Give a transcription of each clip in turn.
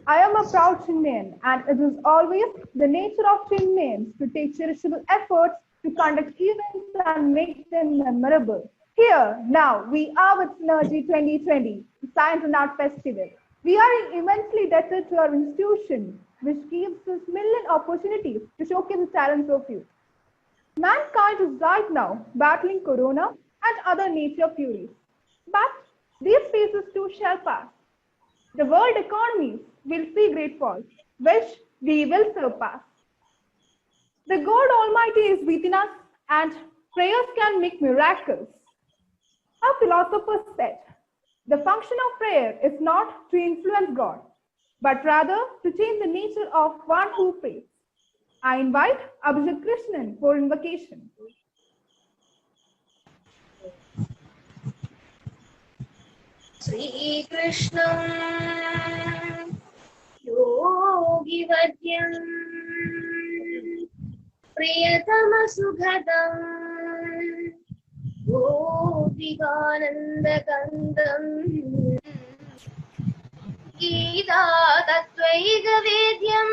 I am a proud Chinmayan, and it is always the nature of Chinmayans to take cherishable efforts to conduct events and make them memorable. Here, now, we are with Synergy 2020, the Science and Art Festival. We are immensely indebted to our institution, which gives us million opportunities to showcase the talents of youth. Mankind is right now battling corona and other nature furies. But these phases too shall pass. The world economies will see great falls, which we will surpass. The God Almighty is within us, and prayers can make miracles. A philosopher said, the function of prayer is not to influence God, but rather to change the nature of one who prays. I invite Abhijit Krishnan for invocation. Sri Krishnam Yogivadyam Priyatama Sughadam Gopikananda Kandam Gita Tatvaiga Vedyam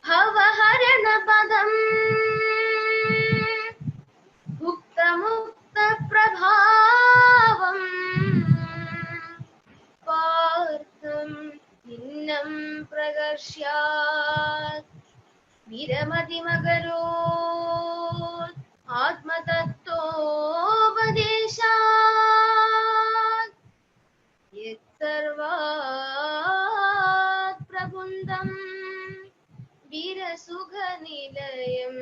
Bhavaharana Padam Bhukta Mukta Prabhavam Partham Innam Pragarshyat Viramati Magarot Atma Tattva-vadeshat Yet Sarvat Prabundam Virasugha Nilayam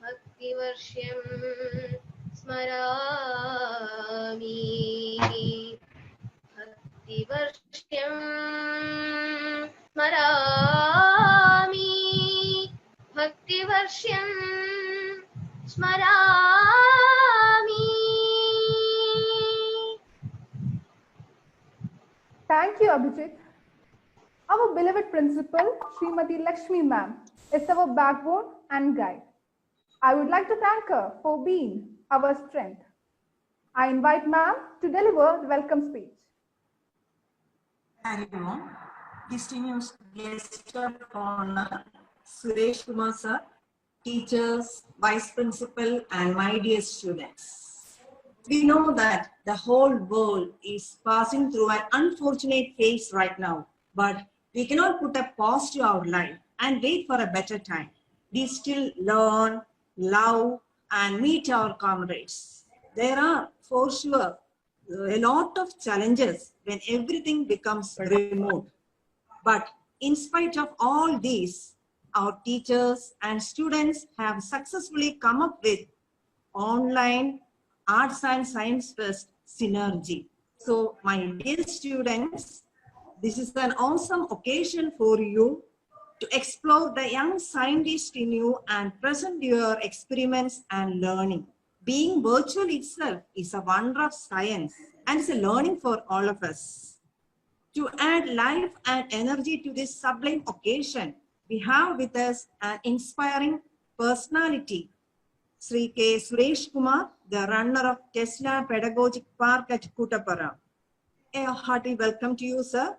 Bhakti Varshyam Smarami Bhakti Varshyam Smarami Bhakti Varshyam Smarami. Thank you, Abhijit. Our beloved principal, Srimati Lakshmi ma'am, is our backbone and guide. I would like to thank her for being our strength. I invite ma'am to deliver the welcome speech. Thank you. Distinguished guest of honor, Suresh Kumar sir, teachers, vice principal, and my dear students. We know that the whole world is passing through an unfortunate phase right now, but we cannot put a pause to our life and wait for a better time. We still learn, love, and meet our comrades. There are, for sure, a lot of challenges when everything becomes remote. But in spite of all these, our teachers and students have successfully come up with online Arts and Science Fest Synergy. So my dear students, this is an awesome occasion for you to explore the young scientist in you and present your experiments and learning. Being virtual itself is a wonder of science and it's a learning for all of us. To add life and energy to this sublime occasion, we have with us an inspiring personality, Sri K. Suresh Kumar, the runner of Tesla Pedagogic Park at Kutapara. a hearty welcome to you, sir.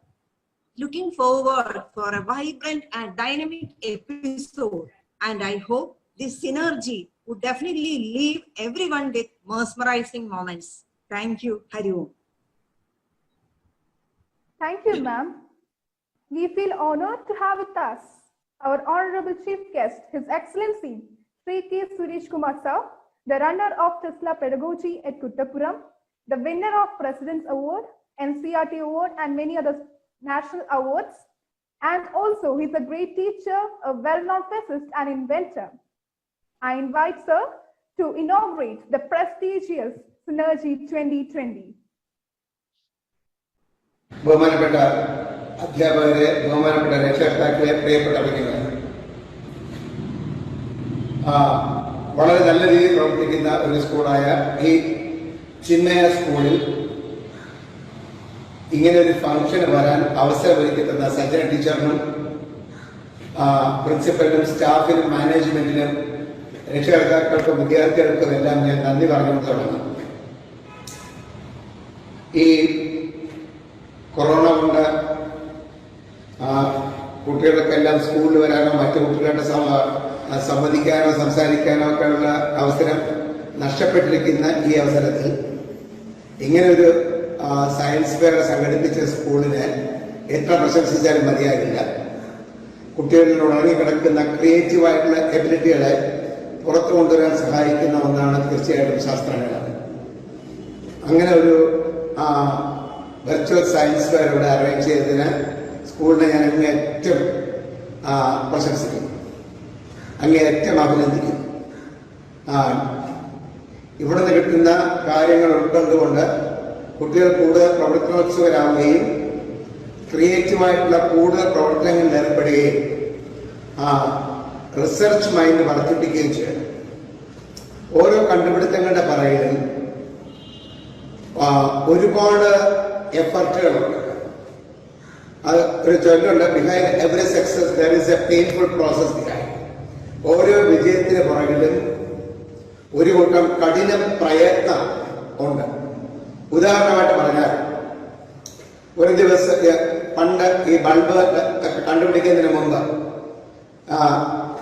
Looking forward for a vibrant and dynamic episode, and I hope this synergy would definitely leave everyone with mesmerizing moments. Thank you, Hari Om. Thank you, ma'am. We feel honored to have with us our Honorable Chief Guest, His Excellency Sri K. Suresh Kumar Sir, the runner of Tesla Pedagogy at Kuttapuram, the winner of President's Award, NCRT Award, and many other national awards. And also, he's a great teacher, a well-known physicist and inventor. I invite Sir to inaugurate the prestigious Synergy 2020. ബഹുമാനപ്പെട്ട അധ്യാപകരെ, ബഹുമാനപ്പെട്ട രക്ഷകർത്താക്കളെ, പ്രിയപ്പെട്ട കുഞ്ഞുങ്ങളെ, വളരെ നല്ല രീതിയിൽ പ്രവർത്തിക്കുന്ന ഒരു സ്കൂളായ ഈ ചിന്മയ സ്കൂളിൽ ഇങ്ങനെ ഒരു ഫംഗ്ഷന് വരാൻ അവസരമൊരുക്കി തന്ന സജ്ജന ടീച്ചറിനും പ്രിൻസിപ്പലിനും സ്റ്റാഫിനും മാനേജ്മെന്റിനും രക്ഷകർത്താക്കൾക്കും വിദ്യാർത്ഥികൾക്കും എല്ലാം ഞാൻ നന്ദി പറഞ്ഞുകൊണ്ട് തുടങ്ങും. ഈ കൊറോണ കൊണ്ട് കുട്ടികൾക്കെല്ലാം സ്കൂളിൽ വരാനോ മറ്റു കുട്ടികളുടെ സംവദിക്കാനോ സംസാരിക്കാനോ ഒക്കെയുള്ള അവസരം നഷ്ടപ്പെട്ടിരിക്കുന്ന ഈ അവസരത്തിൽ ഇങ്ങനൊരു സയൻസ് ഫെയർ സംഘടിപ്പിച്ച സ്കൂളിനെ എത്ര പ്രശംസിച്ചാലും മതിയാകില്ല. കുട്ടികളിൽ ഉണങ്ങിക്കിടക്കുന്ന ക്രിയേറ്റീവായിട്ടുള്ള എബിലിറ്റികളെ പുറത്തു കൊണ്ടുവരാൻ സഹായിക്കുന്ന ഒന്നാണ് തീർച്ചയായിട്ടും ശാസ്ത്രമേള. അങ്ങനെ ഒരു വെർച്വൽ സയൻസ് ഫെയർ ഇവിടെ അറേഞ്ച് ചെയ്തതിന് സ്കൂളിനെ ഞാൻ അങ്ങേയറ്റം പ്രശംസിക്കുന്നു, അങ്ങേയറ്റം അഭിനന്ദിക്കുന്നു. ഇവിടെ നിന്ന് കിട്ടുന്ന കാര്യങ്ങൾ ഉൾക്കൊണ്ടുകൊണ്ട് കുട്ടികൾ കൂടുതൽ പ്രവർത്തനോത്സുകരാവുകയും ക്രിയേറ്റീവായിട്ടുള്ള കൂടുതൽ പ്രവർത്തനങ്ങളിൽ ഏർപ്പെടുകയും റിസർച്ച് മൈൻഡ് വർദ്ധിപ്പിക്കുകയും ചെയ്യണം. ഓരോ കണ്ടുപിടുത്തങ്ങളുടെ പറയലും ഒരുപാട് എഫർട്ടുകളുണ്ട്. അത് ഒരു ചൊല്ലുണ്ട്, behind every success there is a painful process behind. ഓരോ വിജയത്തിന് പുറകിലും ഒരു കൂട്ടം കഠിന പ്രയത്നം ഉണ്ട്. ഉദാഹരണമായിട്ട് പറഞ്ഞാൽ, ഒരു ദിവസം പണ്ട് ഈ ബൾബ് കണ്ടുപിടിക്കുന്നതിന് മുമ്പ്,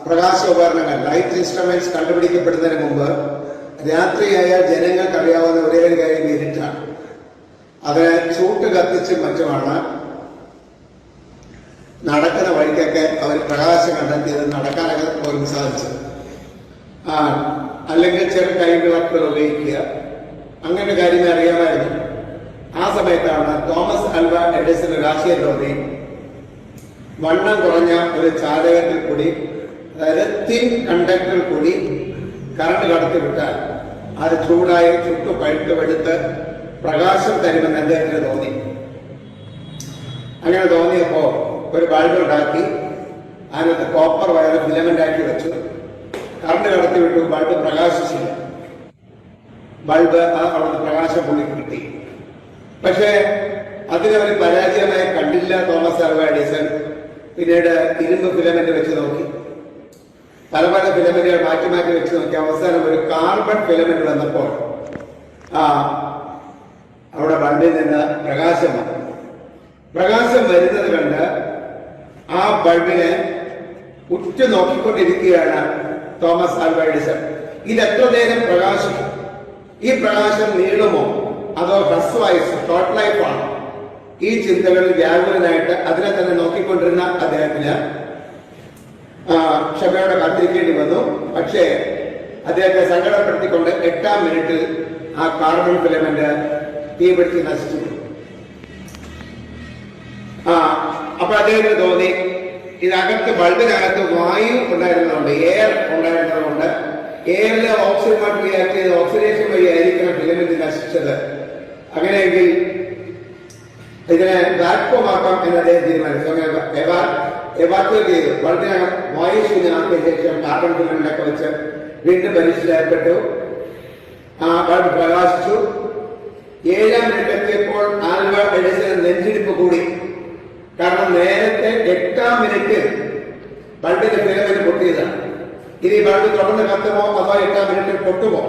പ്രകാശോപകരണങ്ങൾ ലൈറ്റ് ഇൻസ്ട്രുമെന്റ്സ് കണ്ടുപിടിക്കപ്പെടുന്നതിന് മുമ്പ് രാത്രിയായാൽ ജനങ്ങൾക്ക് അറിയാവുന്ന ഒരേ ഒരു കാര്യം ഇരുട്ടാണ്. അതിനെ ചൂട്ട് കത്തിച്ചും മറ്റുമാണ് നടക്കുന്ന വഴിക്കൊക്കെ അവർ പ്രകാശം കണ്ടെത്തിയത്, നടക്കാനൊക്കെ പോലും സാധിച്ചത്. അല്ലെങ്കിൽ ചെറു കൈവിളക്കുകൾ ഉപയോഗിക്കുക, അങ്ങനെ കാര്യങ്ങൾ അറിയാമായിരുന്നു. ആ സമയത്താണ് തോമസ് ആൽവ എഡിസൺ ഒരു ആശയം തോന്നി, വണ്ണം കുറഞ്ഞ ഒരു ചാലകത്തിൽ കൂടി, അതായത് തിൻ കണ്ടക്ടറിൽ കൂടി കറണ്ട് കടത്തി വിട്ടാൽ അത് ചൂടായി ചുട്ടു പഴുത്ത് വെടുത്ത് പ്രകാശം തരുമെന്ന് അദ്ദേഹത്തിന് തോന്നി. അങ്ങനെ തോന്നിയപ്പോ ഒരു ബൾബ് ഉണ്ടാക്കി, അതിനകത്ത് കോപ്പർ വയർ ഫിലമെന്റ് ആക്കി വെച്ചു, കറണ്ട് കടത്തി വിട്ടു, ബൾബ് പ്രകാശിച്ചില്ല. ബൾബ് അവിടുന്ന് പ്രകാശം പുള്ളി കിട്ടി. പക്ഷേ അതിനവർ പരാജയമായി കണ്ടില്ല തോമസ് ആൽവ എഡിസൺ. പിന്നീട് ഇരുമ്പ് ഫിലമെന്റ് വെച്ച് നോക്കി, പല പല ഫിലമെന്റുകൾ മാറ്റി മാറ്റി വെച്ച് നോക്കി. അവസാനം ഒരു കാർബൺ ഫിലമെന്റ് വന്നപ്പോൾ അവിടെ ബൾബിൽ നിന്ന് പ്രകാശം വന്നു. പ്രകാശം വരുന്നത് കണ്ട് ആ ബൾബിനെ ഉറ്റു നോക്കിക്കൊണ്ടിരിക്കുകയാണ് തോമസ് ആൽവ എഡിസൺ. ഇത് എത്ര നേരം പ്രകാശിക്കും? ഈ പ്രകാശം നീളുമോ അതോ ഹ്രസ്വമായി ഷോർട്ട് ലൈഫാണോ? ഈ ചിന്തകളിൽ വ്യാകുലനായിട്ട് അതിനെ തന്നെ നോക്കിക്കൊണ്ടിരുന്ന അദ്ദേഹത്തിന് ക്ഷമയോടെ കാത്തിരിക്കേണ്ടി വന്നു. പക്ഷേ അദ്ദേഹത്തെ സങ്കടപ്പെടുത്തിക്കൊണ്ട് 8-ാം മിനിറ്റിൽ ആ കാർബൺ ഫിലമെന്റ് തീപിടിച്ച് നശിച്ചു. അപ്പൊ അദ്ദേഹത്തിന് തോന്നി, ഇതിനകത്ത് ബൾബിനകത്ത് വായു ഉണ്ടായിരുന്നതുകൊണ്ട്, എയർ ഉണ്ടായിരുന്നതുകൊണ്ട്, എയറിലെ ഓക്സിജനുമായിട്ട് റിയാക്ട് ചെയ്ത് ഓക്സിഡേഷൻ വഴി ആയിരിക്കണം ഫിലമെന്റ് നശിച്ചത്. അങ്ങനെയെങ്കിൽ ഇതിനെ വാക്വം ആക്കാം എന്ന് അദ്ദേഹം തീരുമാനിച്ചു. അങ്ങനെ എവാക്വേറ്റ് ചെയ്തു, ബൾബിനകം വായു ശൂന്യമാക്കിയ ശേഷം കാർബൺ ഫിലമെന്റൊക്കെ വെച്ച് വീണ്ടും പരീക്ഷയിലേർപ്പെട്ടു. ബൾബ് പ്രകാശിച്ചു. 7-ാം മിനിറ്റ് എത്തിയപ്പോൾ ആൽവ എഡിസൺ നെഞ്ചിടിപ്പ് കൂടി. കാരണം നേരത്തെ 8-ാം മിനിറ്റിൽ ബൾബിന്റെ ഫിലമെന്റ് പൊട്ടിയതാണ്. ഇനി ബൾബ് തുടർന്ന് കത്തുമോ അതോ 8-ാം മിനിറ്റിൽ പൊട്ടുമോ?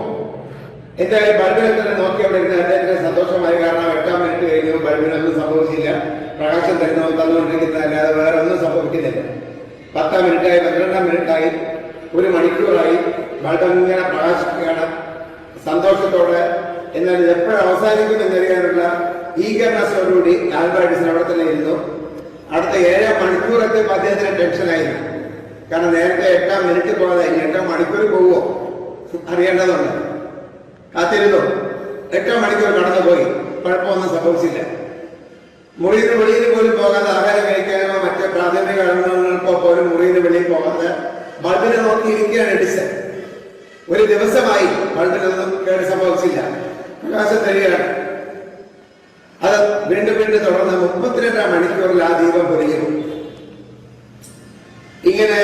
എന്തായാലും ബൾബിനെ തന്നെ നോക്കി അവിടെ ഇരുന്ന് അദ്ദേഹത്തിന് സന്തോഷമായി. കാരണം 8-ാം മിനിറ്റ് കഴിഞ്ഞു, ബൾബിനൊന്നും സംഭവിച്ചില്ല, പ്രകാശം തന്നുകൊണ്ടിരിക്കുന്നതല്ലാതെ വേറെ ഒന്നും സംഭവിക്കുന്നില്ല. 10 മിനിറ്റായി, 12 മിനിറ്റായി, 1 മണിക്കൂറായി, ബൾബ് ഇങ്ങനെ പ്രകാശിക്കുകയാണ് സന്തോഷത്തോടെ. എന്നാൽ ഇത് എപ്പോഴും അവസാനിക്കും എന്നറിയാനുള്ള ഈഗർനെസ്സോടുകൂടി ആൽബർട്ട് എഡിസൺ അവിടെ തന്നെ ഇരുന്നു. അടുത്ത 7 മണിക്കൂറെത്തിയപ്പോൾ അദ്ദേഹത്തിന് ടെൻഷനായിരുന്നു. കാരണം നേരത്തെ 8 മിനിറ്റ് പോകാതെ 8 മണിക്കൂർ പോവുമോ അറിയേണ്ടതുണ്ട്. കാത്തിരുന്നു. 8 മണിക്കൂർ കടന്നുപോയി, കുഴപ്പമൊന്നും സംഭവിച്ചില്ല. മുറിയിൽ വെളിയിൽ പോലും പോകാതെ ആഹാരം കഴിക്കാനോ മറ്റ് പ്രാഥമിക ഘടകങ്ങൾക്കോ പോലും മുറിയിൽ വെളിയിൽ പോകാതെ ബൾബിനെ നോക്കിയിരിക്കുകയാണ് എഡിസൺ. 1 ദിവസമായി ബൾബിനൊന്നും കേട് സംഭവിച്ചില്ല, പ്രകാശം തരികയാണ്. അത് വീണ്ടും തുടർന്ന് 32 മണിക്കൂറിൽ ആ ദീപം പൊരിഞ്ഞു. ഇങ്ങനെ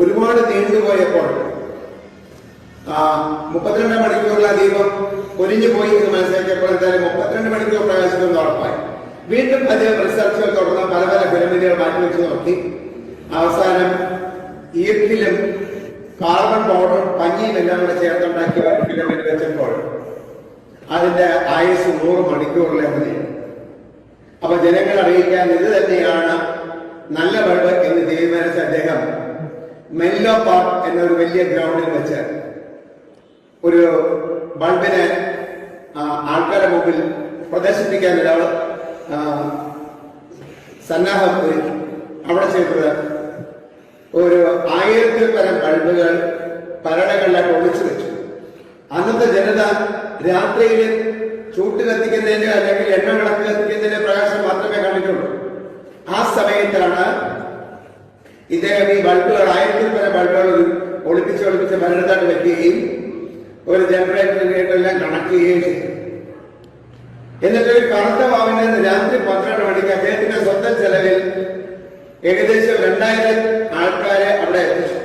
ഒരുപാട് നീണ്ടുപോയപ്പോൾ 32 മണിക്കൂറിൽ ആ ദീപം പൊരിഞ്ഞു പോയി എന്ന് മനസ്സിലാക്കിയപ്പോൾ എന്തായാലും 32 മണിക്കൂർ പ്രകാശിക്കുമെന്ന് ഉറപ്പായി. വീണ്ടും അദ്ദേഹം റിസർച്ചുകൾ തുടർന്ന് പല പിരമിഡുകൾ മാറ്റിവെച്ച് നോക്കി. അവസാനം ഈർക്കിലും കാർബൺ പൗഡറും പഞ്ഞിയും എല്ലാം കൂടെ ചേർത്തുണ്ടാക്കിയ പിരമിഡ് വെച്ചപ്പോൾ അതിന്റെ ആയുസ് 100 മണിക്കൂറിലേറെ. അപ്പൊ ജനങ്ങൾ അറിയിക്കാൻ ഇത് തന്നെയാണ് നല്ല ബൾബ് എന്ന് തീരുമാനിച്ച അദ്ദേഹം മെല്ലോ പാർക്ക് എന്നൊരു വലിയ ഗ്രൗണ്ടിൽ വെച്ച് ഒരു ബൾബിനെ ആൾക്കാരുടെ മുമ്പിൽ പ്രദർശിപ്പിക്കാൻ ഒരാൾ സന്നാഹം ഒരുക്കി. അവിടെ ചെയ്തത് ഒരു 1000-ൽ പരം ബൾബുകൾ പരടകളിലായിട്ട് ഒളിച്ചു വെച്ചു. അന്നത്തെ ജനത രാത്രിയിൽ ചൂട്ട് കത്തിക്കുന്നതിന്റെ അല്ലെങ്കിൽ എണ്ണ വിളക്ക് കത്തിക്കുന്നതിന്റെ പ്രകാശം മാത്രമേ കണ്ടിട്ടുള്ളൂ. ആ സമയത്താണ് ഇദ്ദേഹം ഈ ബൾബുകൾ 1000-ൽ പരം ബൾബുകൾ ഒളിപ്പിച്ച് പലയിടത്തായിട്ട് വെക്കുകയും ഒരു ജനറേറ്ററിലേക്കെല്ലാം കണക്ട് ചെയ്യുകയും ചെയ്തു. എന്നിട്ട് ഒരു കറുത്ത വാവിന് രാത്രി 12 മണിക്ക് അദ്ദേഹത്തിന്റെ സ്വന്തം ചെലവിൽ ഏകദേശം 2000 ആൾക്കാരെ അവിടെ എത്തിച്ചു.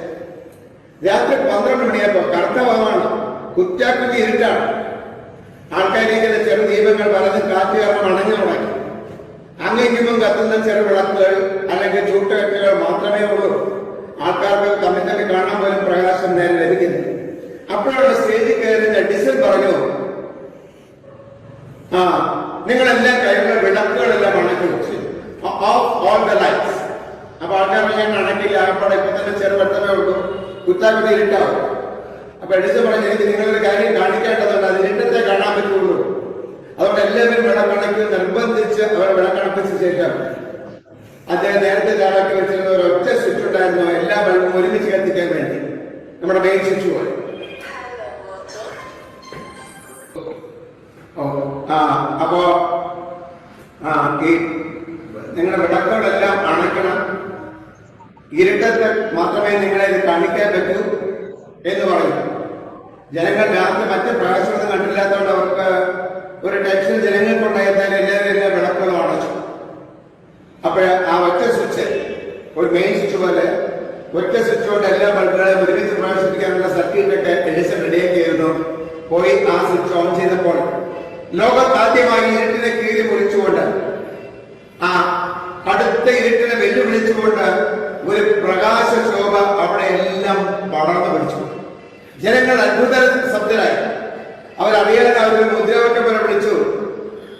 രാത്രി 12 മണിയപ്പോ കറുത്ത വാവാണ്, കുറ്റാക്കുറ്റി ഇരുട്ടാണ്. ആൾക്കാരിങ്ങനെ ചെറു ദീപങ്ങൾ പലതും കാറ്റ് കാരണം അണഞ്ഞു തുടങ്ങി. അങ്ങേക്കുമ്പം കത്തുന്ന ചെറു വിളക്കുകൾ അല്ലെങ്കിൽ ചൂട്ടുകെട്ടുകൾ മാത്രമേ ഉള്ളൂ. ആൾക്കാർക്ക് തമ്മിൽ കാണാൻ പോലും പ്രകാശം നേരെ ലഭിക്കുന്നില്ല. അപ്പോഴുള്ള സ്റ്റേജിൽ കയറുന്ന എഡിസൺ പറഞ്ഞു, നിങ്ങളെല്ലാം കയ്യിലുള്ള വിളക്കുകളെല്ലാം അണക്കി വെച്ചു, ഓൾ ദ ലൈറ്റ്സ്. അപ്പൊ ആൾക്കാർ ഞാൻ അണക്കില്ല, ആകപ്പാടെ ഇപ്പൊ തന്നെ ചെറുവട്ടമേ ഉള്ളൂ, കുത്താക്കുട്ടി ഇരുട്ടാവും. അപ്പൊ എഡിസൺ പറഞ്ഞു, എനിക്ക് നിങ്ങളൊരു കാര്യം കാണിക്കേണ്ടതുണ്ട്, അത് ഇരുട്ടത്തെ കാണാൻ പറ്റുള്ളൂ. അതുകൊണ്ട് എല്ലാവരും വിളക്കണക്കി നിർബന്ധിച്ച് അവർ വിളക്കണപ്പിച്ച ശേഷം അദ്ദേഹം നേരത്തെ ചാറാക്കി വെച്ചിരുന്ന ഒരു ഒറ്റ സ്വിച്ച് ഉണ്ടായിരുന്നു, എല്ലാ ബൾബും ഒരുമിച്ച് കത്തിക്കാൻ വേണ്ടി, നമ്മുടെ മെയിൻ സ്വിച്ച് പോലെ. അപ്പോ ഈ നിങ്ങളുടെ വിളക്കുകളെല്ലാം അണയ്ക്കണം, ഇരുട്ടത്ത് മാത്രമേ നിങ്ങളെ ഇത് കാണിക്കാൻ പറ്റൂ എന്ന് പറഞ്ഞു. ജനങ്ങൾ രാത്രി മറ്റ് പ്രകാശമൊന്നും കണ്ടില്ലാത്തതുകൊണ്ട് അവർക്ക് ഒരു ടെൻഷൻ ജനങ്ങൾക്കുണ്ടായിരുന്നാൽ എല്ലാവരും വിളക്കുകളും അണച്ചു. അപ്പോൾ ആ ഒറ്റ സ്വിച്ച്, ഒരു മെയിൻ സ്വിച്ച് പോലെ ഒറ്റ സ്വിച്ച് കൊണ്ട് എല്ലാ ബൾബുകളെയും ഒരുമിച്ച് പ്രകാശിപ്പിക്കാനുള്ള സർക്യൂട്ടൊക്കെ എഡിസൺ റെഡിയാക്കിയിരുന്നു. പോയി ആ സ്വിച്ച് ഓൺ ചെയ്തപ്പോൾ ലോകത്താദ്യമായി ഇരുട്ടിനെ കീറി മുറിച്ചുകൊണ്ട്, ആ അടുത്ത ഇരുട്ടിനെ വെല്ലുവിളിച്ചുകൊണ്ട് ഒരു പ്രകാശ ശോഭ അവിടെ എല്ലാം പടർന്നു പിടിച്ചു. ജനങ്ങൾ അത്ഭുത ശബ്ദരായി. അവരറിയാതെ അവരൊരു മുദ്രാവാക്യം പോലെ വിളിച്ചു,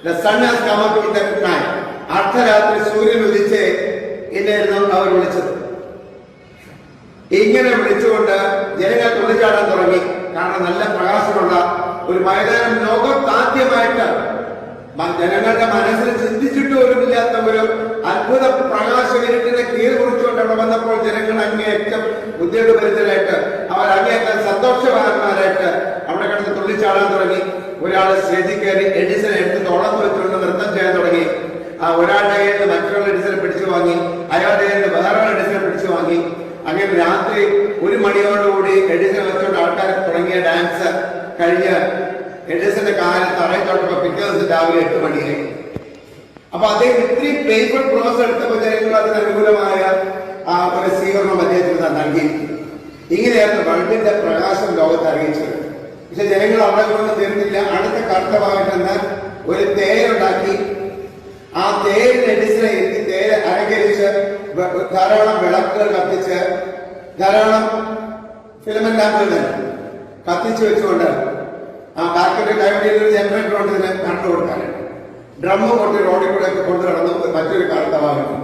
the sun has come up in the night. അർദ്ധരാത്രി സൂര്യൻ ഉദിച്ച് എന്നായിരുന്നു അവർ വിളിച്ചത്. ഇങ്ങനെ വിളിച്ചുകൊണ്ട് ജനങ്ങൾ തുള്ളിച്ചാടാൻ തുടങ്ങി. കാരണം നല്ല പ്രകാശമുള്ള ഒരു മൈതാനം ലോകത്താദ്യമായിട്ട് ജനങ്ങളുടെ മനസ്സിൽ ചിന്തിച്ചിട്ട് പോലുമില്ലാത്ത ഒരു അത്ഭുത പ്രകാശം ഇരുട്ടിനെ കീറി കുറിച്ചുകൊണ്ട് അവിടെ വന്നപ്പോൾ ജനങ്ങൾ അങ്ങേയറ്റം ഉദ്യോഗപരിതരായിട്ട്, അവർ അങ്ങേയറ്റം സന്തോഷവാന്മാരായിട്ട് അവിടെ കിടന്ന് തുള്ളിച്ചാടാൻ തുടങ്ങി. ഒരാൾ സ്റ്റേജിൽ കയറി എഡിസനെ എടുത്ത് തോളത്ത് വെച്ചുകൊണ്ട് നൃത്തം ചെയ്യാൻ തുടങ്ങി. ഒരാളുടെ കയ്യിൽ നിന്ന് മറ്റുള്ള എഡിസനെ പിടിച്ചു വാങ്ങി, അയാളുടെ കയ്യിൽ നിന്ന് വേറെ എഡിസനെ പിടിച്ചു വാങ്ങി. അങ്ങനെ രാത്രി 1 മണിയോടുകൂടി എഡിസനെ വെച്ചുകൊണ്ട് ആൾക്കാർ തുടങ്ങിയ ഡാൻസ് കഴിഞ്ഞ് എഡിസന്റെ കാലം തറയിൽ തൊട്ടപ്പോ പിറ്റേ ദിവസം രാവിലെ 8 മണിയായി. അപ്പൊ അദ്ദേഹം ഇത്രയും പെയിൻഫുൾ പ്രോസസ് എടുത്തപ്പോൾ ജനങ്ങൾ അതിന് അനുകൂലമായ ഒരു സ്വീകരണം അദ്ദേഹത്തിന് നൽകിയിരിക്കുന്നു. ഇങ്ങനെയായിരുന്നു ബൾബിന്റെ പ്രകാശം ലോകത്ത് അറിയിച്ചത്. പക്ഷെ ജനങ്ങൾ അവിടെ കൊണ്ട് തീർന്നില്ല. അടുത്ത കർത്തഭാഗത്ത് ഒരു തേരുണ്ടാക്കി. ആ തേരിന് എഡിസനെ എത്തി തേര് അലങ്കരിച്ച് ധാരാളം വിളക്കുകൾ കത്തിച്ച് ധാരാളം ഫിലമെന്റ് ലാമ്പുകൾ കത്തിച്ചു വെച്ചുകൊണ്ട് ആ ബാക്കിന്റെ കൈവടിയിൽ ഒരു ജനറേറ്റർ കൊണ്ട് ഇതിനെ കണ്ടു കൊടുക്കാനുണ്ട്. ഡ്രമ്മ് കൊണ്ട് റോഡിൽ കൂടെ ഒക്കെ കൊണ്ടു നടന്നു മറ്റൊരു കാലത്തവാകുന്നു.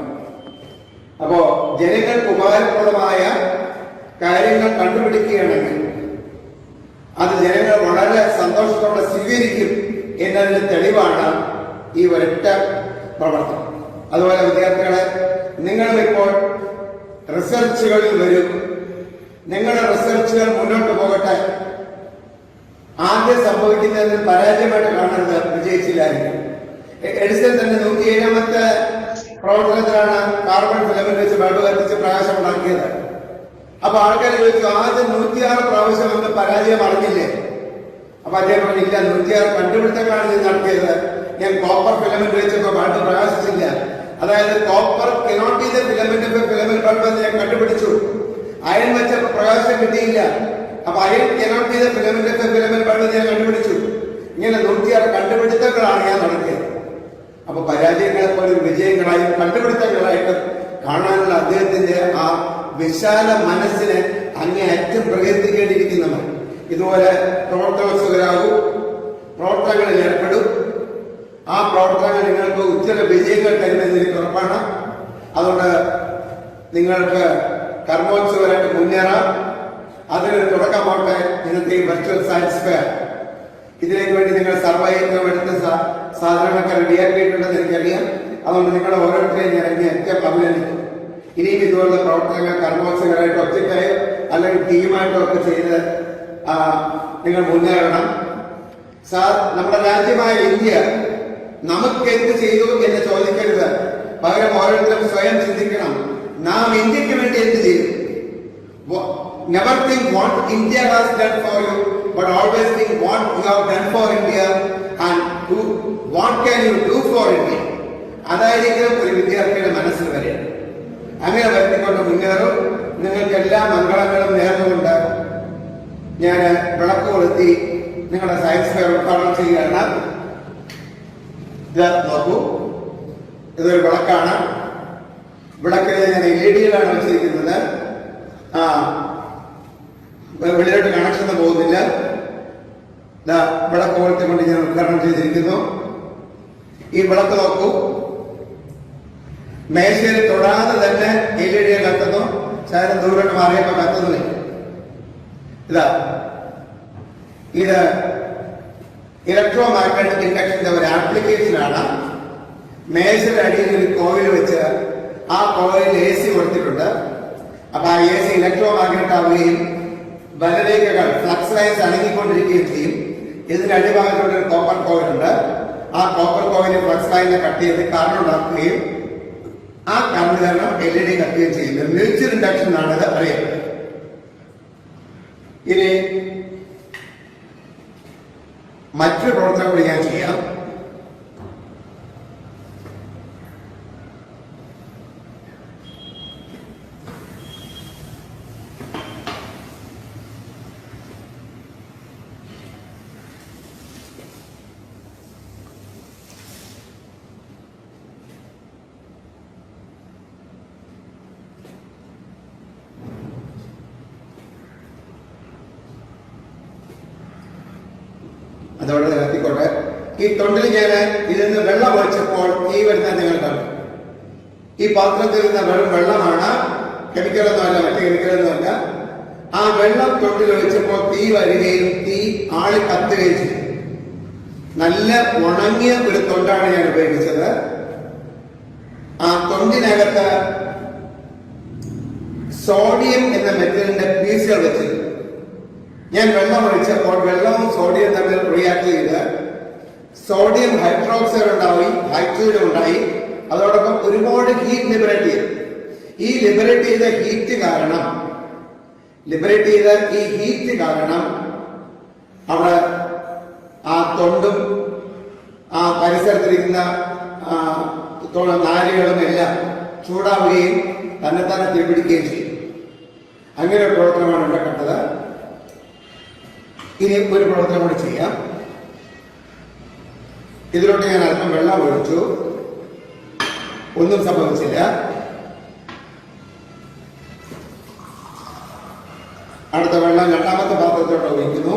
അപ്പോ ജനങ്ങൾക്ക് ഉപകാരപ്രദമായ കാര്യങ്ങൾ കണ്ടുപിടിക്കുകയാണെങ്കിൽ അത് ജനങ്ങൾ വളരെ സന്തോഷത്തോടെ സ്വീകരിക്കും എന്നതിന് തെളിവാണ് ഈ ഒരൊറ്റ പ്രവർത്തനം. അതുപോലെ വിദ്യാർത്ഥികളെ, നിങ്ങളും ഇപ്പോൾ റിസർച്ചുകളിൽ വരും. നിങ്ങളുടെ റിസർച്ചുകൾ മുന്നോട്ട് പോകട്ടെ. ആദ്യം സംഭവിക്കുന്നതിന് പരാജയമായിട്ട് കാണരുത്, വിജയിച്ചില്ലായിരിക്കും. എഡിസൺ തന്നെ 107ാമത്തെ പ്രവർത്തനത്തിലാണ് കാർബൺ ഫിലമെന്റ് വെച്ച് ബൾബ് കത്തിച്ച് പ്രകാശം ഉണ്ടാക്കിയത്. അപ്പൊ ആൾക്കാർ ചോദിച്ചു, ആദ്യം 106 പ്രാവശ്യം അന്ന് പരാജയം അറിഞ്ഞില്ലേ? അപ്പൊ അദ്ദേഹം പറഞ്ഞില്ല, 106 കണ്ടുപിടുത്തങ്ങളാണ് ഇത് നടത്തിയത്. ഞാൻ കോപ്പർ ഫിലമെന്റ് വെച്ചപ്പോ ബൾബ് പ്രകാശിച്ചില്ല. അതായത് കോപ്പർ കനോട്ട് ചെയ്ത ഫിലമെന്റ് ബൾബ് ഞാൻ കണ്ടുപിടിച്ചു. അയൺ വെച്ച പ്രകാശം കിട്ടിയില്ല. അപ്പൊ അയൺ കനോട്ട് ചെയ്ത ഫിലമെന്റ് ബൾബ് ഞാൻ കണ്ടുപിടിച്ചു. ഇങ്ങനെ 106 കണ്ടുപിടുത്തങ്ങളാണ് ഞാൻ നടത്തിയത്. അപ്പൊ പരാജയങ്ങളെ പോലെ വിജയങ്ങളായും കണ്ടുപിടുത്തങ്ങളായിട്ടും കാണാനുള്ള അദ്ദേഹത്തിന്റെ ആ വിശാല മനസ്സിനെ അങ്ങേയറ്റം പ്രകീർത്തിക്കേണ്ടിയിരിക്കുന്നവർ. ഇതുപോലെ പ്രവർത്തനോത്സുകരാകൂ, പ്രവർത്തനങ്ങളിൽ ഏർപ്പെടും. ആ പ്രവർത്തനങ്ങൾ നിങ്ങൾക്ക് ഉജ്ജ്വല വിജയങ്ങൾ തരുമെന്ന് എനിക്ക് ഉറപ്പാണ്. അതുകൊണ്ട് നിങ്ങൾക്ക് കർമ്മോത്സുകരായിട്ട് മുന്നേറാം. അതിനൊരു തുടക്കമാവട്ടെ ഇന്നത്തെ ഈ വെർച്വൽ സയൻസ് ഫെയർ. ഇതിലേക്ക് വേണ്ടി നിങ്ങൾ സർവൈവം എടുത്ത സാധനങ്ങളൊക്കെ റെഡിയാക്കിയിട്ടുണ്ടെന്ന് എനിക്കറിയാം. അതുകൊണ്ട് നിങ്ങളെ ഓരോരുത്തരെയും ഞാൻ ഏറ്റവും അഭിനന്ദിക്കും. ഇനിയും ഇതുപോലുള്ള പ്രവർത്തനങ്ങൾ കർമ്മോത്സവങ്ങളായിട്ട് ഒറ്റയ്ക്കായോ അല്ലെങ്കിൽ ടീമായിട്ടോ ഒക്കെ ചെയ്ത് നിങ്ങൾ മുന്നേറണം. നമ്മുടെ രാജ്യമായ ഇന്ത്യ നമുക്ക് എന്ത് ചെയ്തു എന്ന് ചോദിക്കരുത്. പകരം ഓരോരുത്തരും സ്വയം ചിന്തിക്കണം, നാം ഇന്ത്യക്ക് വേണ്ടി എന്ത് ചെയ്തു. Never think what India has done for you, but always think what you have done for India and what can you do for India. അതായിരിക്കും ഒരു വിദ്യാർത്ഥിയുടെ മനസ്സിൽ വരെയാണ്. അങ്ങനെ വരുത്തിക്കൊണ്ട് മുന്നേറും. നിങ്ങൾക്ക് എല്ലാ മംഗളങ്ങളും നേർന്നുകൊണ്ട് ഞാൻ വിളക്ക് കൊളുത്തി നിങ്ങളുടെ സയൻസ് ഫെയർ ഉദ്ഘാടനം ചെയ്യുകയാണ്. ഇത് നോക്കൂ, ഇതൊരു വിളക്കാണ്. വിളക്ക് ഞാൻ LED-യിലാണ് വെച്ചിരിക്കുന്നത്. വെളിയിലോട്ട് കണക്ഷൻ പോകുന്നില്ല. വിളക്ക് കൊളുത്തിക്കൊണ്ട് ഞാൻ ഉദ്ഘാടനം ചെയ്തിരിക്കുന്നു. ഈ വിളക്ക് നോക്കൂ, മേശയിൽ തൊടാതെ തന്നെ LED കത്തുന്നു. ശാരം ദൂരോട്ട് മാറിയപ്പോ കത്തുന്നില്ല. ഇത് ഇലക്ട്രോ മാഗ്നറ്റിക് ഇൻഡക്ഷന്റെ ഒരു ആപ്ലിക്കേഷനാണ്. മേശയുടെ അടിയിൽ ഒരു കോയിൽ വെച്ച് ആ കോയിൽ AC കൊടുത്തിട്ടുണ്ട്. അപ്പൊ ആ AC ഇലക്ട്രോ മാഗ്നറ്റ് ആവുകയും ബലരേഖകൾ ഫ്ലക്സ് ലൈൻസ് അണങ്ങിക്കൊണ്ടിരിക്കുകയും ചെയ്യും. ഇതിന്റെ അടിഭാഗത്തോടെ ഒരു കോപ്പർ കോയിലുണ്ട്. ആ കോപ്പർ കോയില് ഫ്ലക്സ് ലൈനിനെ കട്ട് ചെയ്ത് കറണ്ട് ഉണ്ടാക്കുകയും ആ കറണ്ട് കാരണം LED കത്തുകയും ചെയ്യുന്നത് മ്യൂച്വൽ ഇൻഡക്ഷൻ എന്നാണ് ഇത് അറിയപ്പെടുന്നത്. ഇനി മറ്റൊരു പ്രവർത്തനം കൂടി ഞാൻ ചെയ്യാം. അതോടെ നിരത്തിക്കോട്ടെ. ഈ തൊണ്ടിൽ ഞാൻ ഇതിൽ നിന്ന് വെള്ളം ഒഴിച്ചപ്പോൾ തീ വരുന്നത് നിങ്ങൾ കണ്ടു. ഈ പാത്രത്തിൽ നിന്ന് വെള്ളമാണ്, കെമിക്കലൊന്നുമല്ല, മറ്റു കെമിക്കലൊന്നുമല്ല. ആ വെള്ളം തൊണ്ടിൽ ഒഴിച്ചപ്പോൾ തീ വരികയും തീ ആളി കത്തുകയും ചെയ്തു. നല്ല ഉണങ്ങിയ ഒരു തൊണ്ടാണ് ഞാൻ ഉപയോഗിച്ചത്. ആ തൊണ്ടിനകത്ത് സോഡിയം എന്ന മെറ്റലിന്റെ പീസുകൾ വെച്ചിരുന്നു. ഞാൻ വെള്ളം ഒഴിച്ചപ്പോൾ വെള്ളവും സോഡിയം തമ്മിൽ റിയാക്ട് ചെയ്ത് സോഡിയം ഹൈഡ്രോക്സൈഡ് ഉണ്ടായി, ഹൈഡ്രജൻ ഉണ്ടായി. അതോടൊപ്പം ഒരുപാട് ഹീറ്റ് ലിബറേറ്റ് ചെയ്തു. ഈ ലിബറേറ്റ് ചെയ്ത ഹീറ്റ് കാരണം അവിടെ ആ തൊണ്ടും ആ പരിസരത്തിരിക്കുന്ന നാരുകളും എല്ലാം ചൂടാവുകയും തന്നെ തീപിടിക്കുകയും ചെയ്യും. അങ്ങനെ ഒരു പ്രവർത്തനമാണ് ഇവിടെ കണ്ടത്. ഇനി ഒരു പ്രവർത്തനം കൂടി ചെയ്യാം. ഇതിലോട്ട് ഞാൻ അല്പം വെള്ളം ഒഴിച്ചു, ഒന്നും സംഭവിച്ചില്ല. അടുത്ത വെള്ളം രണ്ടാമത്തെ പാത്രത്തിലോട്ട് ഒഴിക്കുന്നു.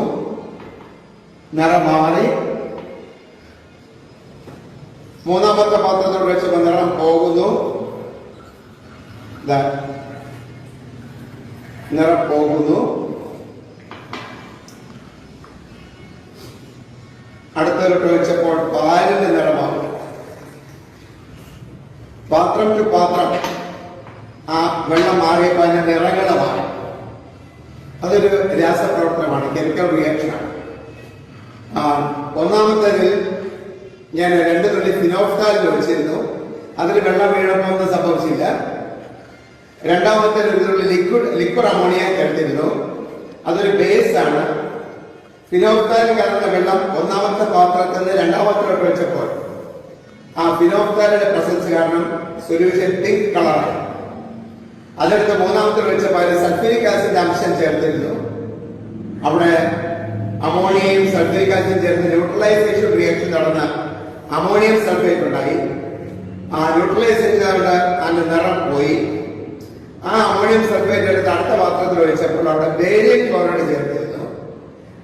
നിറം മാറി. മൂന്നാമത്തെ പാത്രത്തോട് വെച്ചപ്പോൾ നിറം പോകുന്നു. നിറം പോകുന്നു. അടുത്തൊരിട്ട് വെച്ചപ്പോൾ പാലിന്റെ നിറമാകും. പാത്രം ടു പാത്രം ആ വെള്ളം മാറിയപ്പോൾ അതിന്റെ നിറങ്ങളെ മാറി. അതൊരു രാസപ്രവർത്തനമാണ്, കെമിക്കൽ റിയാക്ഷനാണ്. ഒന്നാമത്തേതിൽ ഞാൻ 2 തുള്ളി ഫിനോഫ്താലിൽ ഒഴിച്ചിരുന്നു. അതിൽ വെള്ളം വീഴപ്പോൾ ഒന്നും സംഭവിച്ചില്ല. രണ്ടാമത്തെ 1 തുള്ളി ലിക്വിഡ് അമോണിയ ചേർത്തിരുന്നു. അതൊരു ബേസ് ആണ്. ഫിനോഫ്താൽ കലർന്ന വെള്ളം ഒന്നാമത്തെ പാത്രത്തിൽ നിന്ന് രണ്ടാമത്തിലോട്ട് വെച്ചപ്പോൾ ആ ഫിനോഫ്താലിന്റെ പ്രസൻസ് കാരണം സൊല്യൂഷൻ പിങ്ക് കളറായി. അതെടുത്ത് മൂന്നാമത്തിൽ വെച്ചപ്പോൾ അതിൽ സൾഫ്യൂരിക് ആസിഡ് അംശം ചേർത്തിരുന്നു. അവിടെ അമോണിയയും സൾഫ്യൂരിക് ആസിഡും ചേർന്ന് ന്യൂട്രലൈസേഷൻ റിയാക്ഷൻ നടന്ന അമോണിയം സൾഫേറ്റ് ഉണ്ടായി. ആ ന്യൂട്രലൈസേഷൻ കൊണ്ട് അതിന്റെ നിറം പോയി. ആ അമോണിയം സൾഫേറ്റ് എടുത്ത് അടുത്ത പാത്രത്തിൽ ഒഴിച്ചപ്പോൾ അവിടെ ബേരിയം ക്ലോറൈഡ് ചേർത്തിരുന്നു.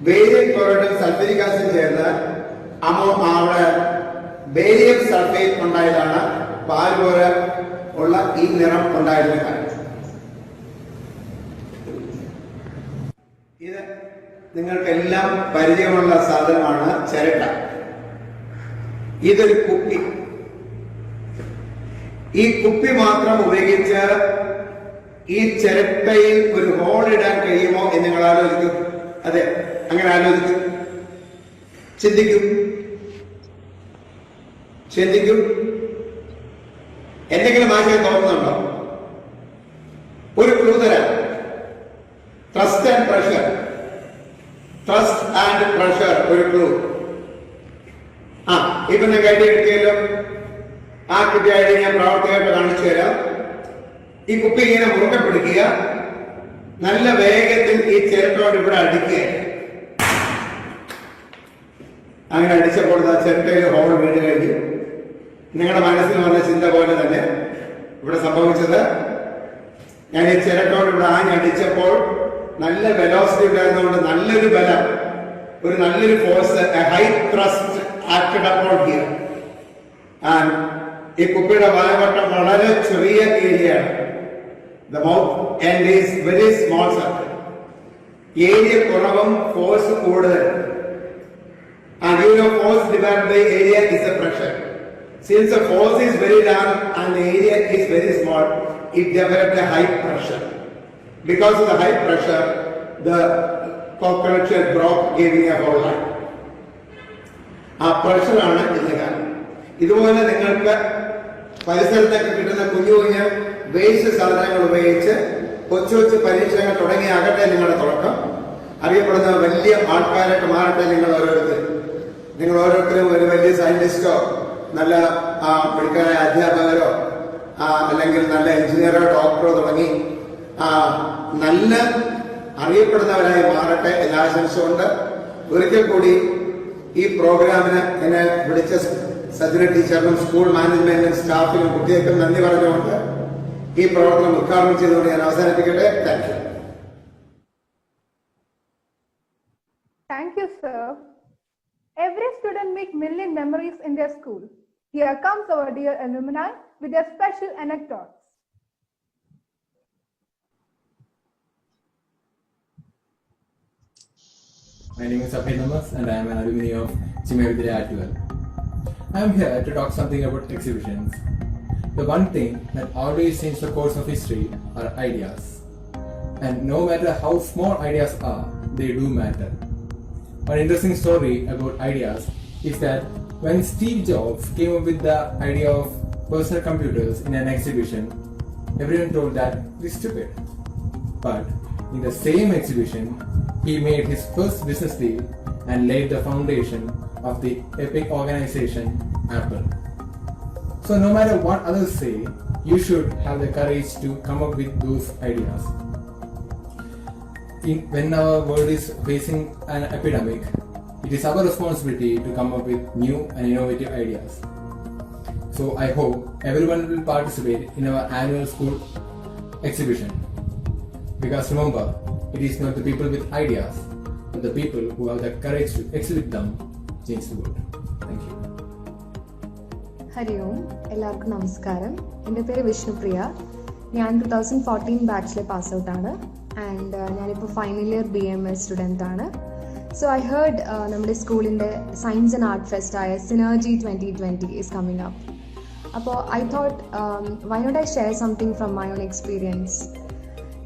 ബേരിയം ക്ലോറൈഡും സൾഫ്യൂരിക് ആസിഡ് ചേർന്ന് അവിടെ ബേരിയം സൾഫേറ്റ് ഉണ്ടായതാണ് പാൽ പോലെ ഉള്ള ഈ നിറം ഉണ്ടായിരുന്ന കാര്യം. ഇത് നിങ്ങൾക്കെല്ലാം പരിചയമുള്ള സാധനമാണ് ചിരട്ട. ഇതൊരു കുപ്പി. ഈ കുപ്പി മാത്രം ഉപയോഗിച്ച് ഈ ചിരട്ടയിൽ ഒരു ഹോൾ ഇടാൻ കഴിയുമോ എന്ന് നിങ്ങൾ ആലോചിക്കും. അതെ, അങ്ങനെ ആലോചിക്കും, ചിന്തിക്കും. എന്തെങ്കിലും ആശയം തോന്നുന്നുണ്ടോ? ഒരു ക്ലൂ തരാം. Trust and pressure. ഒരു ക്ലൂ. ഇപ്പൊ ഞാൻ ഐഡിയ കിട്ടിയല്ലോ. ആ കിട്ടിയ ഐഡിയ ഞാൻ പ്രാവർത്തികമായിട്ട് കാണിച്ചു തരാം. ഈ കുപ്പി ഇങ്ങനെ മുറുക്കെ പിടിക്കുക. നല്ല വേഗത്തിൽ ഈ ചിരട്ടോട് ഇവിടെ അടിക്കുക. അങ്ങനെ അടിച്ചപ്പോൾ ചിരട്ടയിൽ ഹോൾ വീണ് കഴിഞ്ഞു. നിങ്ങളുടെ മനസ്സിൽ വന്ന ചിന്ത പോലെ തന്നെ ഇവിടെ സംഭവിച്ചത്, ഞാൻ ഈ ചിരട്ടോട് ഇവിടെ ആഞ്ഞടിച്ചപ്പോൾ നല്ല വെലോസിറ്റി ഉണ്ടായിരുന്നതുകൊണ്ട് നല്ലൊരു ബലം, ഒരു നല്ലൊരു force, high thrust acted upon here. ഈ കുപ്പിയുടെ വായവട്ടം വളരെ ചെറിയ ഏരിയയാണ്. The mouth end is very small circle. Area കുറവും ഫോഴ്സ് കൂടുതൽ. And you know force divided by area is the pressure. Since the force is very large and the area is very small, it developed a high pressure. Because of the high pressure, the coconut shell broke, giving a whole line. ആ പ്രഷറാണ് ഇതിന് കാരണം. ഇതുപോലെ നിങ്ങൾക്ക് പരിസരത്തൊക്കെ കിട്ടുന്ന കുഞ്ഞു കുഞ്ഞ് waste സാധനങ്ങൾ ഉപയോഗിച്ച് കൊച്ചു കൊച്ചു പരീക്ഷണങ്ങൾ തുടങ്ങിയാകട്ടെ നിങ്ങളുടെ തുടക്കം. അറിയപ്പെടുന്ന വലിയ ആൾക്കാരായിട്ട് മാറട്ടെ നിങ്ങൾ ഓരോരുത്തരും ഒരു വലിയ സയന്റിസ്റ്റോ നല്ല മിടുക്കരായ അധ്യാപകരോ അല്ലെങ്കിൽ നല്ല എഞ്ചിനീയറോ ഡോക്ടറോ തുടങ്ങി നല്ല അറിയപ്പെടുന്നവരായി മാറട്ടെ എന്ന് ആശംസിച്ചുകൊണ്ട് ഒരിക്കൽ കൂടി ഈ പ്രോഗ്രാമിന് എന്നെ വിളിച്ച സജ്ജന ടീച്ചറിനും സ്കൂൾ മാനേജ്മെന്റിനും സ്റ്റാഫിനും കുട്ടികൾക്കും നന്ദി പറഞ്ഞുകൊണ്ട് ഈ പ്രവർത്തനം ഉദ്ഘാടനം ചെയ്തുകൊണ്ട് ഞാൻ അവസാനിപ്പിക്കട്ടെ. Thank you. Thank you, sir. Every student makes million memories in their school. Here comes our dear alumni with their special anecdotes. My name is Abhay Namas and I am an alumni of Chimay Vidya Atwell. I am here to talk something about exhibitions. The one thing that always changes the course of history are ideas. And no matter how small ideas are, they do matter. One interesting story about ideas is that when Steve Jobs came up with the idea of personal computers in an exhibition, everyone told that it is stupid. But in the same exhibition, he made his first business deal and laid the foundation of the epic organization Apple. So no matter what others say, you should have the courage to come up with those ideas. When our world is facing an epidemic, it is our responsibility to come up with new and innovative ideas. So I hope everyone will participate in our annual school exhibition. Because remember, it is not the people with ideas, and the people who have the courage to exhibit them change the world. Thank you. Hari Om, എല്ലാവർക്കും നമസ്കാരം. എൻ്റെ പേര് വിഷ്ണുപ്രിയ. ഞാൻ 2014 ബാച്ചിലെ pass ഔട്ടാണ് and ഞാനിപ്പോൾ final year BMS student ആണ്. So I heard നമ്മുടെ സ്കൂളിൻ്റെ സയൻസ് ആൻഡ് ആർട്ട് ഫെസ്റ്റായ സിനർജി 2020 ഈസ് കമ്മിങ് അപ്പ്. അപ്പോൾ I thought why not I share something from my own experience.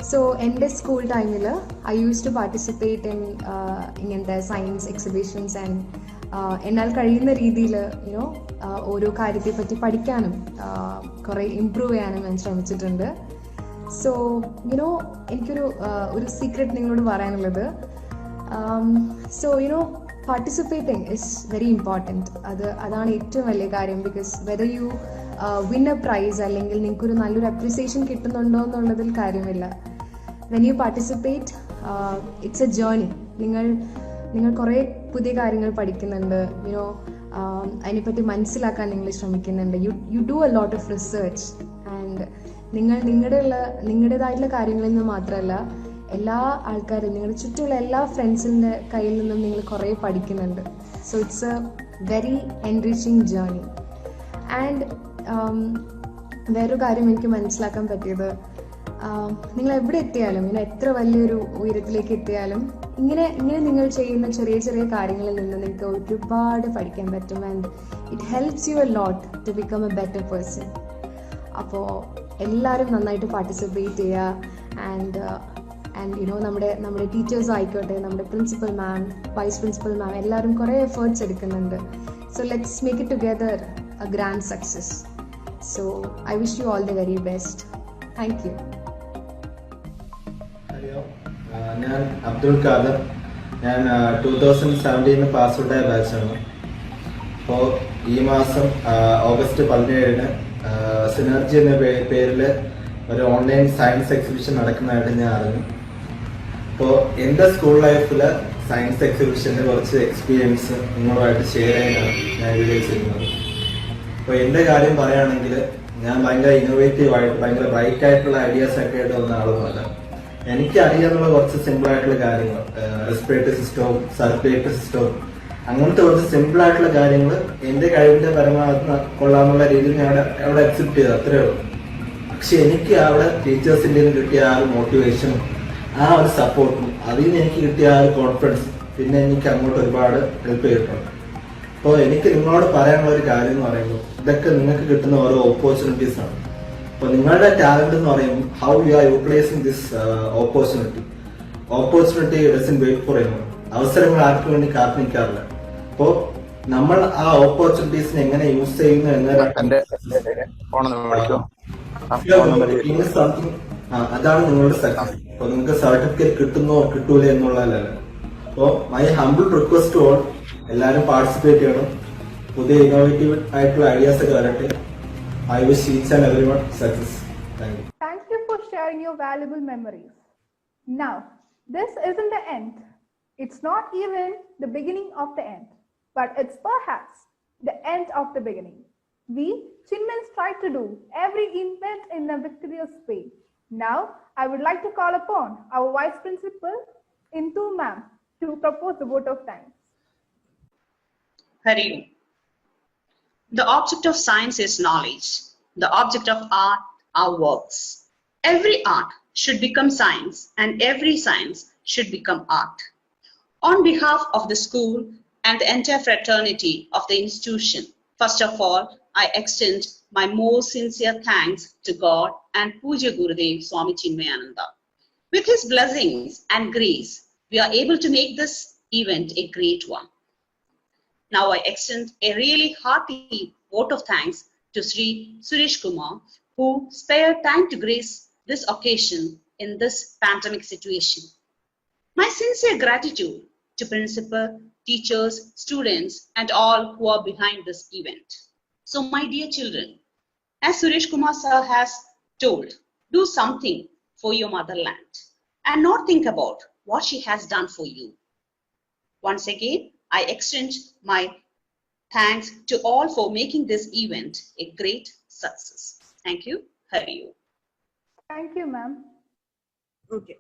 So എൻ്റെ സ്കൂൾ ടൈമിൽ I use to participate in ഇങ്ങനത്തെ science exhibitions and എന്നാൽ കഴിയുന്ന രീതിയിൽ ഓരോ കാര്യത്തെപ്പറ്റി പഠിക്കാനും കുറേ ഇമ്പ്രൂവ് ചെയ്യാനും ഞാൻ ശ്രമിച്ചിട്ടുണ്ട്. സോ എനിക്കൊരു സീക്രട്ട് നിങ്ങളോട് പറയാനുള്ളത്, so participating is very important. അതാണ് ഏറ്റവും വലിയ കാര്യം. Because whether you win a prize അല്ലെങ്കിൽ നിങ്ങൾക്കൊരു നല്ലൊരു അപ്രിസിയേഷൻ കിട്ടുന്നുണ്ടോ എന്നുള്ളതിൽ കാര്യമില്ല. When you participate, it's a journey. നിങ്ങൾ കുറേ പുതിയ കാര്യങ്ങൾ പഠിക്കുന്നുണ്ട്, അതിനെപ്പറ്റി മനസ്സിലാക്കാൻ നിങ്ങൾ ശ്രമിക്കുന്നുണ്ട്. You do a lot of research and നിങ്ങൾ നിങ്ങളുടേതായിട്ടുള്ള കാര്യങ്ങളിൽ നിന്ന് മാത്രമല്ല, എല്ലാ ആൾക്കാരും നിങ്ങളുടെ ചുറ്റുമുള്ള എല്ലാ ഫ്രണ്ട്സിൻ്റെ കയ്യിൽ നിന്നും നിങ്ങൾ കുറേ പഠിക്കുന്നുണ്ട്. So it's A very enriching journey. And വേറൊരു കാര്യം എനിക്ക് മനസ്സിലാക്കാൻ പറ്റിയത്, നിങ്ങൾ എവിടെ എത്തിയാലും, എത്ര വലിയൊരു ഉയരത്തിലേക്ക് എത്തിയാലും ഇങ്ങനെ നിങ്ങൾ ചെയ്യുന്ന ചെറിയ ചെറിയ കാര്യങ്ങളിൽ നിന്ന് നിങ്ങൾക്ക് ഒരുപാട് പഠിക്കാൻ പറ്റും. And it helps you a lot to become a better person. അപ്പോൾ എല്ലാവരും നന്നായിട്ട് പാർട്ടിസിപ്പേറ്റ് ചെയ്യുക. ആൻഡ് നമ്മുടെ ടീച്ചേഴ്സ് ആയിക്കോട്ടെ, നമ്മുടെ principal ma'am, vice principal ma'am, എല്ലാവരും കുറേ എഫേർട്സ് എടുക്കുന്നുണ്ട്. So let's make it together a grand success. So I wish you all the very best. Thank you. ഞാൻ അബ്ദുൾ ഖാദർ. ഞാൻ 2017 പാസ് ഔട്ടായ ബാച്ചാണ്. അപ്പോൾ ഈ മാസം ഓഗസ്റ്റ് 17 സിനർജി എന്ന പേരിൽ ഒരു ഓൺലൈൻ സയൻസ് എക്സിബിഷൻ നടക്കുന്നതായിട്ട് ഞാൻ അറിഞ്ഞു. അപ്പോൾ എൻ്റെ സ്കൂൾ ലൈഫിൽ സയൻസ് എക്സിബിഷൻ്റെ കുറച്ച് എക്സ്പീരിയൻസ് നിങ്ങളുമായിട്ട് ഷെയർ ചെയ്യാനാണ് ഞാൻ വീഡിയോ ചെയ്യുന്നത്. അപ്പോൾ എൻ്റെ കാര്യം പറയുകയാണെങ്കിൽ, ഞാൻ ഭയങ്കര ഇന്നോവേറ്റീവായിട്ട് ഭയങ്കര ബ്രൈറ്റ് ആയിട്ടുള്ള ഐഡിയാസ് ഒക്കെ ആയിട്ട് വന്ന ആളൊന്നുമല്ല. എനിക്ക് അറിയാനുള്ള കുറച്ച് സിമ്പിൾ ആയിട്ടുള്ള കാര്യങ്ങൾ, റെസ്പിറേറ്ററി സിസ്റ്റവും സർക്കുലേറ്ററി സിസ്റ്റവും, അങ്ങനത്തെ കുറച്ച് സിമ്പിൾ ആയിട്ടുള്ള കാര്യങ്ങൾ എൻ്റെ കഴിവിൻ്റെ പരമാവധി കൊള്ളാമെന്നുള്ള രീതിയിൽ ഞാൻ അവിടെ അക്സെപ്റ്റ് ചെയ്തു, അത്രേ ഉള്ളൂ. പക്ഷെ എനിക്ക് അവിടെ ടീച്ചേഴ്സിൻ്റെ നിന്ന് കിട്ടിയ ആ ഒരു മോട്ടിവേഷനും ആ ഒരു സപ്പോർട്ടും അതിൽ നിന്ന് എനിക്ക് കിട്ടിയ ആ ഒരു കോൺഫിഡൻസ് പിന്നെ എനിക്ക് അങ്ങോട്ട് ഒരുപാട് ഹെൽപ്പ് ചെയ്തിട്ടുണ്ട്. അപ്പോൾ എനിക്ക് നിങ്ങളോട് പറയാനുള്ള ഒരു കാര്യം എന്ന് പറയുമ്പോൾ, ഇതൊക്കെ നിങ്ങൾക്ക് കിട്ടുന്ന ഓരോ ഓപ്പർച്യൂണിറ്റീസ് ആണ്. അപ്പോൾ നിങ്ങളുടെ ടാലന്റ് എന്ന് പറയുമ്പോൾ how you are utilizing this opportunity doesn't wait for any. അവസരങ്ങൾ ആർക്കും വേണ്ടി കാത്തു നിൽക്കാറില്ല. അപ്പോൾ നമ്മൾ ആ ഓപ്പർച്യൂണിറ്റീസിനെ എങ്ങനെ യൂസ് ചെയ്യുന്നു അതാണ് നിങ്ങളുടെ സക്സസ്. അപ്പോൾ നിങ്ങൾക്ക് സർട്ടിഫിക്കറ്റ് കിട്ടുന്നോ കിട്ടൂല എന്നുള്ളതല്ല. അപ്പോൾ my humble request to all, എല്ലാവരും പാർട്ടിസിപ്പേറ്റ് ചെയ്യണം. പുതിയ ഇന്നോവേറ്റീവ് ആയിട്ടുള്ള ഐഡിയാസ് ഒക്കെ വരട്ടെ. I wish each and everyone success. Thank you. Thank you for sharing your valuable memories. Now, this isn't the end. It's not even the beginning of the end, but it's perhaps the end of the beginning. We Chinmans try to do every event in a victorious way. Now, I would like to call upon our Vice Principal, Intu Ma'am, to propose the vote of thanks. Hari Om. The object of science is knowledge. The object of art are works. Every art should become science, and every science should become art. On behalf of the school and the entire fraternity of the institution, first of all, I extend my most sincere thanks to God and Pujya Gurudev Swami Chinmayananda. With his blessings and grace, we are able to make this event a great one. Now I extend a really hearty vote of thanks to Sri Suresh Kumar, who spared time to grace this occasion in this pandemic situation. My sincere gratitude to principal, teachers, students, and all who are behind this event. So my dear children, as Suresh Kumar sir has told, do something for your motherland and not think about what she has done for you. Once again, I extend my thanks to all for making this event a great success. Thank you. Hari Om. Thank you, ma'am. Okay.